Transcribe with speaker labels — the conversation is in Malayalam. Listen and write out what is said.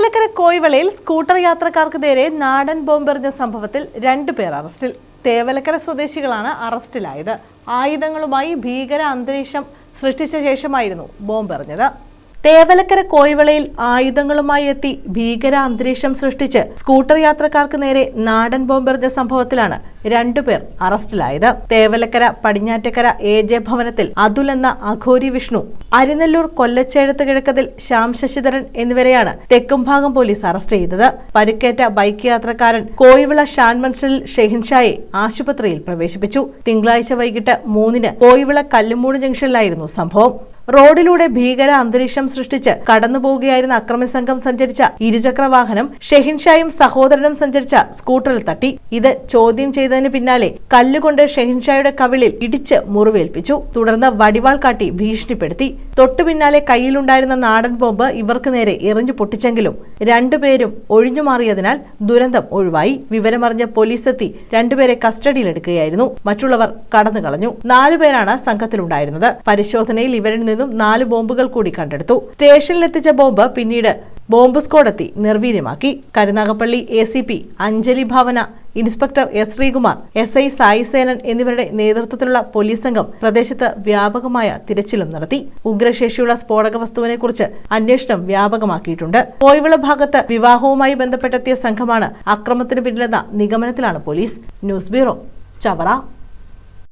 Speaker 1: തേവലക്കര കോയിവളയിൽ സ്കൂട്ടർ യാത്രക്കാർക്ക് നേരെ നാടൻ ബോംബെറിഞ്ഞ സംഭവത്തിൽ 2 പേർ അറസ്റ്റിൽ. തേവലക്കര സ്വദേശികളാണ് അറസ്റ്റിലായത്. ആയുധങ്ങളുമായി ഭീകര അന്തരീക്ഷം സൃഷ്ടിച്ച ശേഷമായിരുന്നു ബോംബെറിഞ്ഞത്. തേവലക്കര കോയിവളയിൽ ആയുധങ്ങളുമായി എത്തി ഭീകര അന്തരീക്ഷം സൃഷ്ടിച്ച് സ്കൂട്ടർ യാത്രക്കാർക്ക് നേരെ നാടൻ ബോംബെറിഞ്ഞ സംഭവത്തിലാണ് 2 പേർ അറസ്റ്റിലായത്. തേവലക്കര പടിഞ്ഞാറ്റക്കര AJ ഭവനത്തിൽ അതുൽ എന്ന അഘോരി വിഷ്ണു, അരിനെല്ലൂർ കൊല്ലച്ചേഴത്ത് കിഴക്കതിൽ ശ്യാം ശശിധരൻ എന്നിവരെയാണ് തെക്കുംഭാഗം പോലീസ് അറസ്റ്റ് ചെയ്തത്. പരിക്കേറ്റ ബൈക്ക് യാത്രക്കാരൻ കോയിവിള ഷാൻമൻസിൽ ഷെഹിൻഷായെ ആശുപത്രിയിൽ പ്രവേശിപ്പിച്ചു. തിങ്കളാഴ്ച വൈകിട്ട് 3-ന് കോയിവിള കല്ലുമൂട് ജംഗ്ഷനിലായിരുന്നു സംഭവം. റോഡിലൂടെ ഭീകര അന്തരീക്ഷം സൃഷ്ടിച്ച് കടന്നുപോവുകയായിരുന്ന അക്രമി സംഘം സഞ്ചരിച്ച ഇരുചക്ര വാഹനം ഷെഹിൻഷായും സഹോദരനും സഞ്ചരിച്ച സ്കൂട്ടറിൽ തട്ടി. ഇത് ചോദ്യം ചെയ്തതിന് പിന്നാലെ കല്ലുകൊണ്ട് ഷെഹിൻഷായുടെ കവിളിൽ ഇടിച്ച് മുറിവേൽപ്പിച്ചു. തുടർന്ന് വടിവാൾ കാട്ടി ഭീഷണിപ്പെടുത്തി. തൊട്ടു പിന്നാലെ കയ്യിലുണ്ടായിരുന്ന നാടൻ ബോംബ് ഇവർക്ക് നേരെ എറിഞ്ഞു പൊട്ടിച്ചെങ്കിലും 2 പേരും ഒഴിഞ്ഞുമാറിയതിനാൽ ദുരന്തം ഒഴിവായി. വിവരമറിഞ്ഞ പോലീസ് എത്തി 2 പേരെ കസ്റ്റഡിയിലെടുക്കുകയായിരുന്നു. മറ്റുള്ളവർ കടന്നുകളഞ്ഞു. 4 പേരാണ് സംഘത്തിലുണ്ടായിരുന്നത്. പരിശോധനയിൽ ഇവരിൽ നിന്നും 4 ബോംബുകൾ കൂടി കണ്ടെടുത്തു. സ്റ്റേഷനിലെത്തിച്ച ബോംബ് പിന്നീട് ബോംബ് സ്ക്വാഡെത്തി നിർവീര്യമാക്കി. Karunagappally ACP Anjali Bhavana, inspector S. Sreekumar, SI Sai Senan എന്നിവരുടെ നേതൃത്വത്തിലുള്ള പോലീസ് സംഘം പ്രദേശത്ത് വ്യാപകമായ തിരച്ചിലും നടത്തി. ഉഗ്രശേഷിയുള്ള സ്ഫോടക വസ്തുവിനെ കുറിച്ച് അന്വേഷണം വ്യാപകമാക്കിയിട്ടുണ്ട്. കോയിവിള ഭാഗത്ത് വിവാഹവുമായി ബന്ധപ്പെട്ടെത്തിയ സംഘമാണ് അക്രമത്തിന് പിന്നിലെന്ന നിഗമനത്തിലാണ് പോലീസ്. News bureau, Chavara.